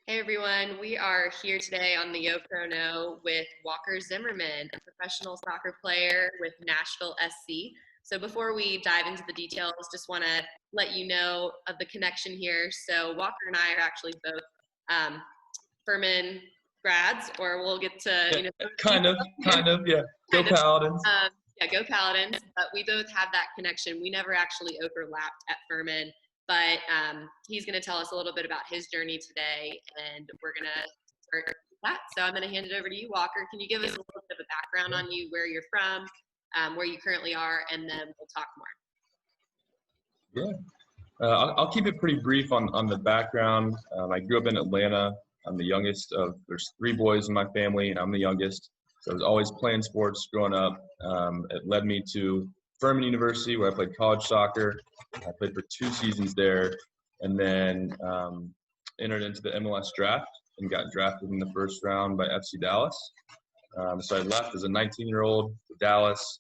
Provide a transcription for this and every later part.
Hey everyone, we are here today on the Yo Pro No with Walker Zimmerman, a professional soccer player with Nashville SC. So before we dive into the details, just want to let you know of the connection here. So Walker and I are actually both Furman grads, or we'll get to, Kind of, yeah. Go Paladins. Yeah, go Paladins. But we both have that connection. We never actually overlapped at Furman. But he's going to tell us a little bit about his journey today, and we're going to start with that. So I'm going to hand it over to you, Walker. Can you give us a little bit of a background on you, where you're from, where you currently are, and then we'll talk more. Yeah. I'll keep it pretty brief on the background. I grew up in Atlanta. I'm the youngest there's 3 boys in my family, and I'm the youngest. So I was always playing sports growing up. It led me to Furman University, where I played college soccer. I played for 2 seasons there, and then entered into the MLS draft and got drafted in the first round by FC Dallas. So I left as a 19-year-old to Dallas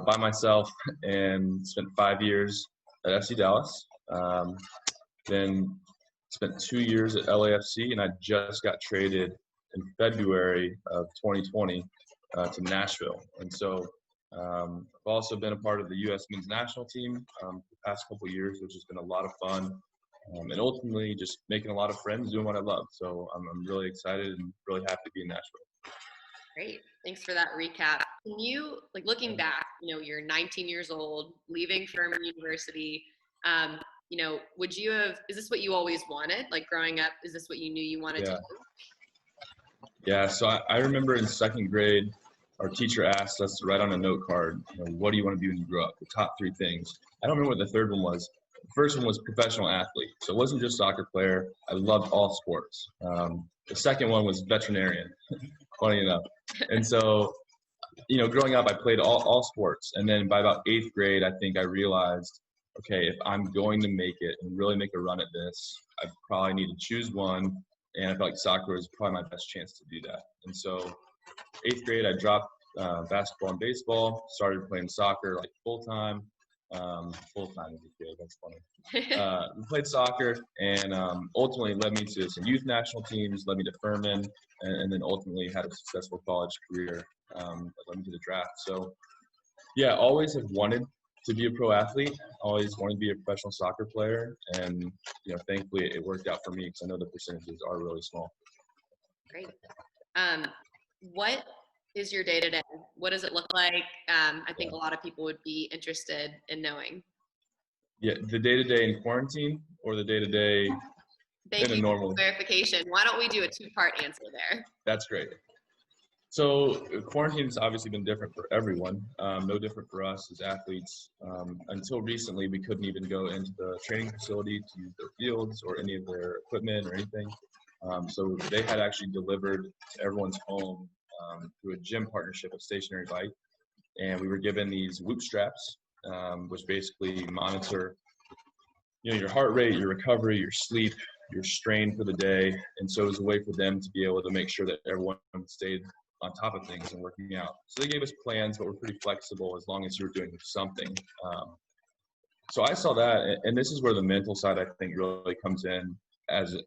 by myself and spent 5 years at FC Dallas. Then spent 2 years at LAFC, and I just got traded in February of 2020 to Nashville. And so I've also been a part of the U.S. men's national team the past couple of years, which has been a lot of fun, and ultimately just making a lot of friends doing what I love. So I'm really excited and really happy to be in Nashville. Great. Thanks for that recap. Can you, looking back, you're 19 years old, leaving Furman University, would you have, is this what you always wanted? Growing up, is this what you knew you wanted to do? Yeah, so I remember in 2nd grade, our teacher asked us to write on a note card, what do you want to be when you grow up? The top 3 things. I don't remember what the 3rd one was. The first one was professional athlete. So it wasn't just soccer player. I loved all sports. The second one was veterinarian, funny enough. And so, growing up, I played all sports. And then by about 8th grade, I think I realized, okay, if I'm going to make it and really make a run at this, I probably need to choose one. And I felt like soccer was probably my best chance to do that. And so 8th grade, I dropped basketball and baseball, started playing soccer full-time. Full-time as a kid, that's funny. Played soccer, and ultimately led me to some youth national teams, led me to Furman, and then ultimately had a successful college career that led me to the draft. So, yeah, always have wanted to be a pro athlete, always wanted to be a professional soccer player, and thankfully it worked out for me because I know the percentages are really small. Great. What is your day-to-day? What does it look like? I think a lot of people would be interested in knowing. Yeah, the day-to-day in quarantine or the day-to-day in a normal? For clarification. Why don't we do a 2-part answer there? That's great. So quarantine has obviously been different for everyone, no different for us as athletes. Until recently, we couldn't even go into the training facility to use their fields or any of their equipment or anything. So they had actually delivered to everyone's home through a gym partnership, a stationary bike. And we were given these Whoop straps, which basically monitor your heart rate, your recovery, your sleep, your strain for the day. And so it was a way for them to be able to make sure that everyone stayed on top of things and working out. So they gave us plans, but we're pretty flexible as long as you're doing something. So I saw that, and this is where the mental side I think really comes in as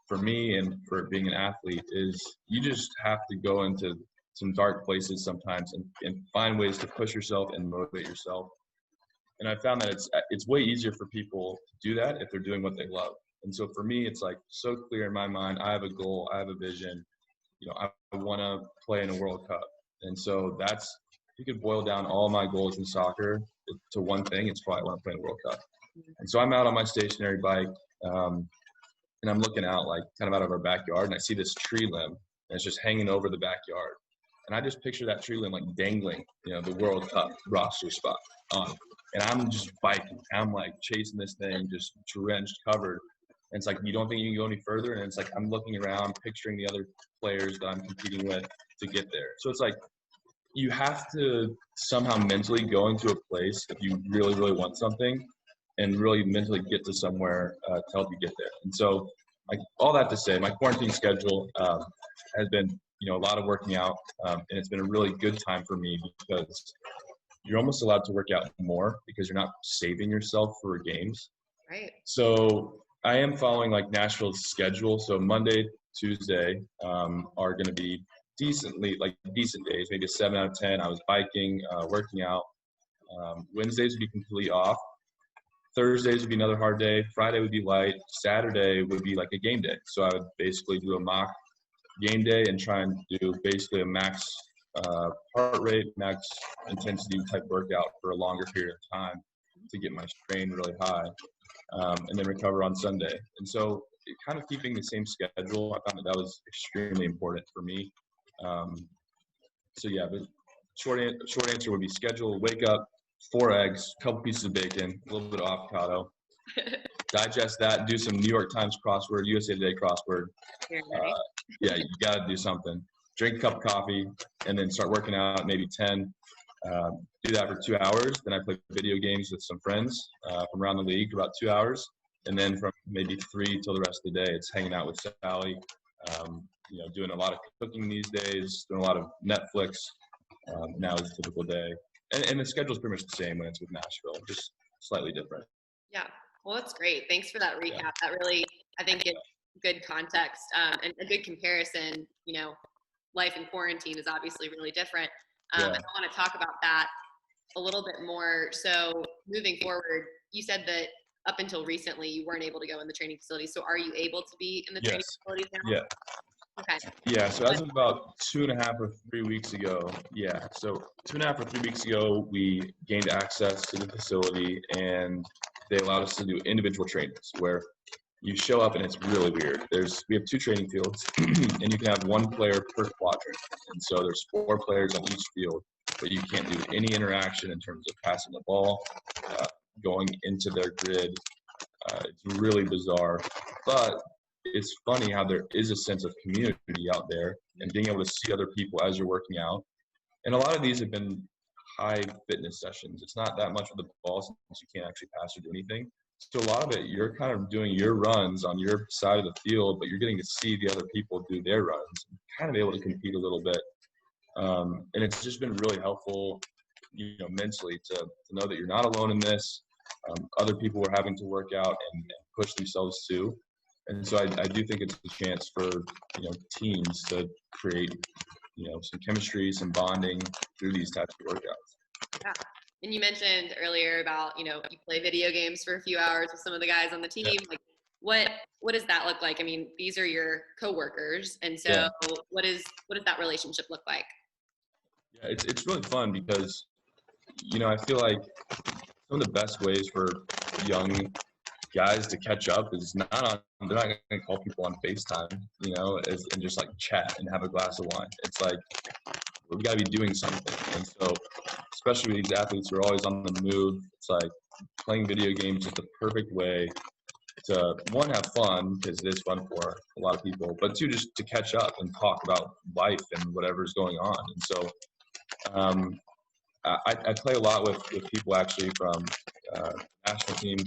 for me and for being an athlete, is you just have to go into some dark places sometimes and find ways to push yourself and motivate yourself. And I found that it's way easier for people to do that if they're doing what they love. And so for me, it's so clear in my mind. I have a goal, I have a vision. I want to play in a World Cup. And so you could boil down all my goals in soccer to one thing. It's probably I want to play in a World Cup. And so I'm out on my stationary bike, and I'm looking out kind of out of our backyard, and I see this tree limb, and it's just hanging over the backyard. And I just picture that tree limb dangling, the World Cup roster spot on. And I'm just biking. I'm chasing this thing, just drenched, covered. And it's you don't think you can go any further. And it's I'm looking around, picturing the other players that I'm competing with to get there. So it's you have to somehow mentally go into a place if you really, really want something, and really mentally get to somewhere to help you get there. And so all that to say, my quarantine schedule has been, a lot of working out, and it's been a really good time for me because you're almost allowed to work out more because you're not saving yourself for games. Right. So I am following like Nashville's schedule. So Monday, Tuesday are going to be decent days, maybe a 7 out of 10. I was biking, working out. Wednesdays would be completely off. Thursdays would be another hard day. Friday would be light. Saturday would be like a game day. So I would basically do a mock game day and try and do basically a max heart rate, max intensity type workout for a longer period of time to get my strain really high, and then recover on Sunday. And so kind of keeping the same schedule, I found that was extremely important for me. So yeah, the short answer would be schedule, wake up, 4 eggs, a couple pieces of bacon, a little bit of avocado, digest that, do some New York Times crossword, USA Today crossword. Yeah, you got to do something. Drink a cup of coffee, and then start working out, maybe 10. Do that for 2 hours. Then I play video games with some friends from around the league for about 2 hours. And then from maybe 3 till the rest of the day, it's hanging out with Sally, doing a lot of cooking these days, doing a lot of Netflix. Now is a typical day. And the schedule is pretty much the same when it's with Nashville, just slightly different. Yeah. Well, that's great. Thanks for that recap. Yeah. That really, I think, gives good context and a good comparison. Life in quarantine is obviously really different. And I want to talk about that a little bit more. So moving forward, you said that up until recently, you weren't able to go in the training facilities. So are you able to be in the training facilities now? Yeah. Okay. Yeah, so as of about 2.5 or 3 weeks ago, so 2.5 or 3 weeks ago, we gained access to the facility, and they allowed us to do individual trainings where you show up and it's really weird. We have 2 training fields, and you can have 1 player per quadrant, and so there's 4 players on each field, but you can't do any interaction in terms of passing the ball, going into their grid. It's really bizarre, but it's funny how there is a sense of community out there and being able to see other people as you're working out. And a lot of these have been high fitness sessions. It's not that much with the ball since you can't actually pass or do anything. So a lot of it, you're kind of doing your runs on your side of the field, but you're getting to see the other people do their runs, kind of able to compete a little bit. And it's just been really helpful, mentally to know that you're not alone in this. Other people are having to work out and push themselves too. And so I do think it's a chance for, teams to create, some chemistry, some bonding through these types of workouts. Yeah. And you mentioned earlier about, you play video games for a few hours with some of the guys on the team. Yeah. Like what does that look like? I mean, these are your coworkers. And so what does that relationship look like? Yeah, it's really fun because, I feel like some of the best ways for young guys to catch up is they're not going to call people on FaceTime, and just like chat and have a glass of wine. It's like, we got to be doing something. And so, especially with these athletes who are always on the move, it's like playing video games is the perfect way to, 1, have fun, because it is fun for a lot of people, but 2, just to catch up and talk about life and whatever's going on. And so, I play a lot with people actually from national teams.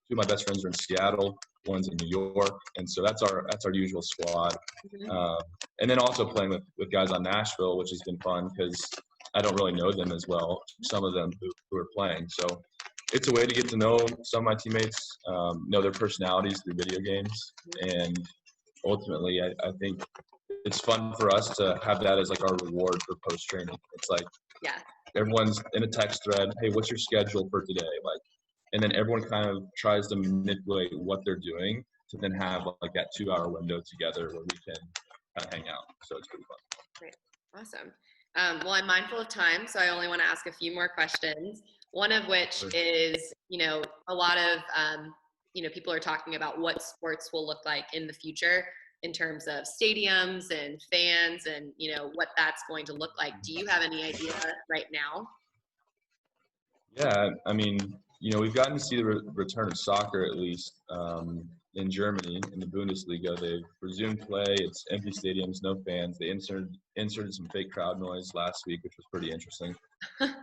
2 of my best friends are in Seattle, one's in New York, and so that's our usual squad. And then also playing with guys on Nashville, which has been fun because I don't really know them as well, some of them who are playing. So it's a way to get to know some of my teammates, know their personalities through video games, and ultimately I think it's fun for us to have that as like our reward for post-training. It's like everyone's in a text thread, hey, what's your schedule for today? And then everyone kind of tries to manipulate what they're doing to then have like that 2-hour window together where we can kind of hang out. So it's pretty fun. Great. Awesome. Well, I'm mindful of time, so I only want to ask a few more questions. One of which is, a lot of, people are talking about what sports will look like in the future in terms of stadiums and fans and, what that's going to look like. Do you have any idea right now? Yeah, I mean, we've gotten to see the return of soccer, at least in Germany, in the Bundesliga. They've resumed play. It's empty stadiums, no fans. They inserted some fake crowd noise last week, which was pretty interesting. But,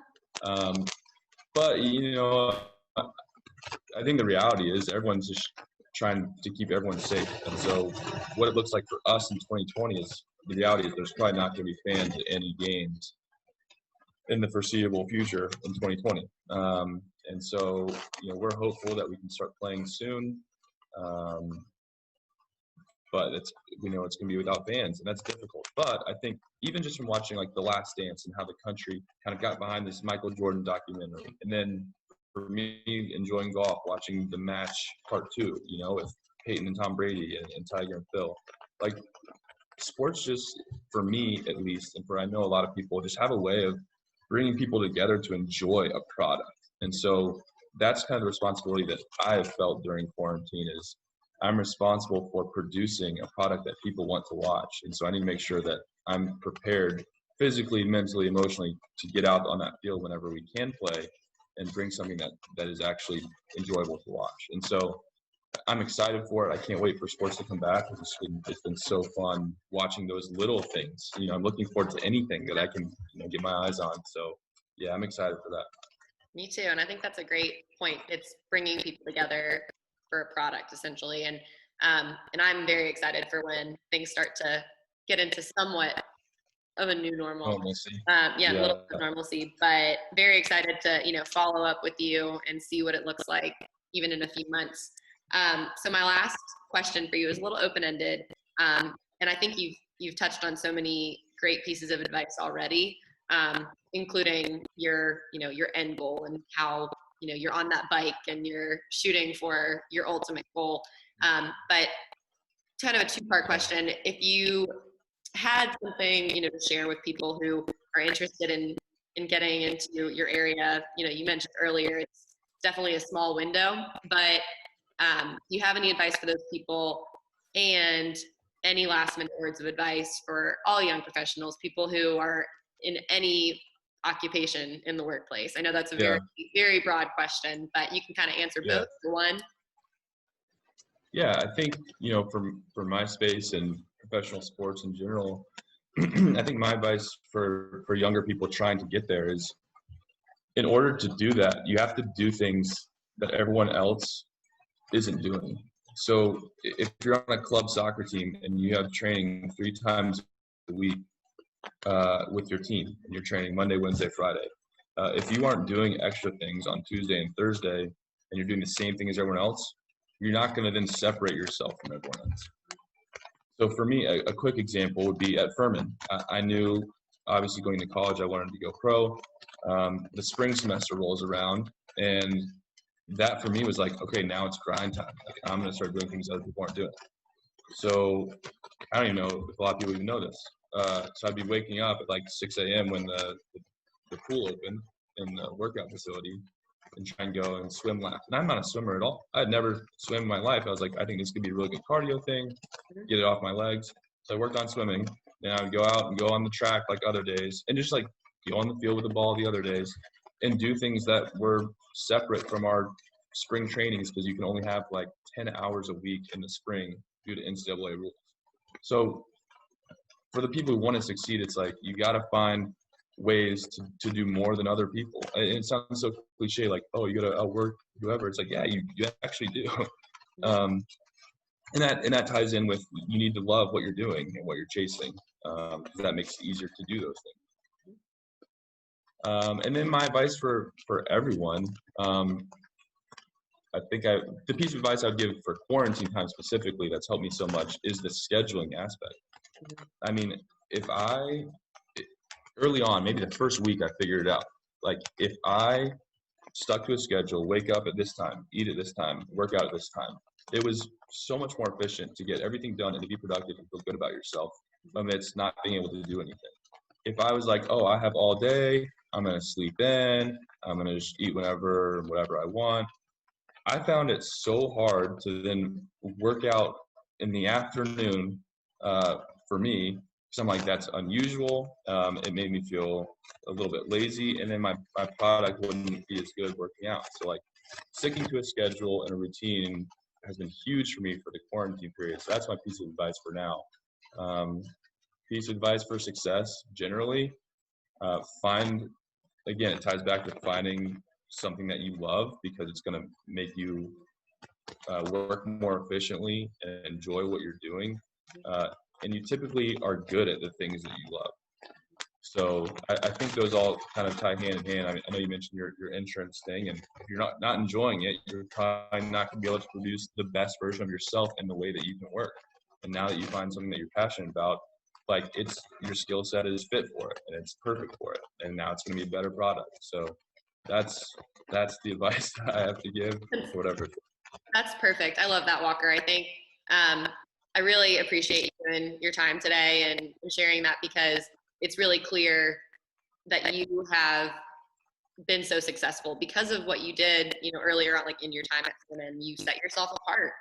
I think the reality is everyone's just trying to keep everyone safe. And so what it looks like for us in 2020 is the reality is there's probably not going to be fans at any games in the foreseeable future in 2020. And so, we're hopeful that we can start playing soon. But we know it's going to be without fans, and that's difficult. But I think even just from watching like The Last Dance and how the country kind of got behind this Michael Jordan documentary, and then for me enjoying golf, watching The Match Part 2, with Peyton and Tom Brady and Tiger and Phil, like sports just, for me at least, and for I know a lot of people, just have a way of bringing people together to enjoy a product. And so that's kind of the responsibility that I have felt during quarantine is I'm responsible for producing a product that people want to watch. And so I need to make sure that I'm prepared physically, mentally, emotionally to get out on that field whenever we can play and bring something that is actually enjoyable to watch. And so I'm excited for it. I can't wait for sports to come back. It's been so fun watching those little things. I'm looking forward to anything that I can get my eyes on. So yeah, I'm excited for that. Me too. And I think that's a great point. It's bringing people together for a product essentially. And I'm very excited for when things start to get into somewhat of a new normal. Normalcy. A little bit of normalcy, but very excited to, follow up with you and see what it looks like even in a few months. So my last question for you is a little open-ended. And I think you've touched on so many great pieces of advice already, including your end goal and how, you're on that bike and you're shooting for your ultimate goal. But kind of a two-part question. If you had something, to share with people who are interested in getting into your area, you mentioned earlier, it's definitely a small window, but do you have any advice for those people and any last minute words of advice for all young professionals, people who are in any occupation in the workplace? I know that's a very, very broad question, but you can kind of answer both for one. Yeah, I think, for my space and professional sports in general, I think my advice for younger people trying to get there is, in order to do that, you have to do things that everyone else isn't doing. So if you're on a club soccer team and you have training 3 times a week with your team, and you're training Monday, Wednesday, Friday, if you aren't doing extra things on Tuesday and Thursday, and you're doing the same thing as everyone else, you're not going to then separate yourself from everyone else. So for me, a quick example would be at Furman. I knew, obviously, going to college, I wanted to go pro. The spring semester rolls around, and that for me was like, okay, now it's grind time. Like, I'm going to start doing things other people aren't doing. So I don't even know if a lot of people even know this. So I'd be waking up at like 6 a.m. when the pool opened in the workout facility and try and go and swim laps. And I'm not a swimmer at all. I had never swum in my life. I was like, I think this could be a really good cardio thing, get it off my legs. So I worked on swimming. Then I would go out and go on the track like other days and just like go on the field with the ball the other days and do things that were separate from our spring trainings, because you can only have like 10 hours a week in the spring due to NCAA rules. So for the people who want to succeed, it's like you got to find ways to do more than other people. And it sounds so cliche, like, oh, you got to outwork whoever. It's like, yeah, you actually do. And that ties in with, you need to love what you're doing and what you're chasing, because that makes it easier to do those things. And then my advice for everyone, I think the piece of advice I would give for quarantine time specifically that's helped me so much is the scheduling aspect. I mean, early on, maybe the first week, I figured it out. Like, if I stuck to a schedule, wake up at this time, eat at this time, work out at this time, it was so much more efficient to get everything done and to be productive and feel good about yourself amidst not being able to do anything. If I was like, oh, I have all day, I'm going to sleep in, I'm going to just eat whatever I want, I found it so hard to then work out in the afternoon for me, because I'm like, that's unusual. It made me feel a little bit lazy, and then my product wouldn't be as good working out. So like sticking to a schedule and a routine has been huge for me for the quarantine period. So that's my piece of advice for now. Piece of advice for success generally, again, it ties back to finding something that you love, because it's going to make you work more efficiently and enjoy what you're doing. And you typically are good at the things that you love. So I think those all kind of tie hand in hand. I know you mentioned your insurance thing, and if you're not enjoying it, you're probably not going to be able to produce the best version of yourself in the way that you can work. And now that you find something that you're passionate about, like it's your skill set is fit for it and it's perfect for it, and now it's going to be a better product. So that's the advice that I have to give for whatever. That's perfect. I love that, Walker. I think I really appreciate you and your time today and sharing that, because it's really clear that you have been so successful because of what you did, earlier on, like in your time at CNN. You set yourself apart.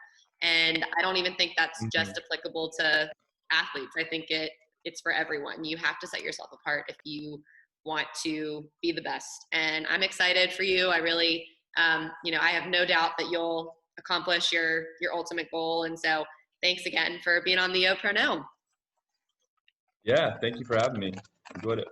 And I don't even think that's just applicable to athletes. I think it's for everyone. You have to set yourself apart if you want to be the best. And I'm excited for you. I really, I have no doubt that you'll accomplish your ultimate goal. And so thanks again for being on the Yo Pro Know. Yeah, thank you for having me. Enjoyed it.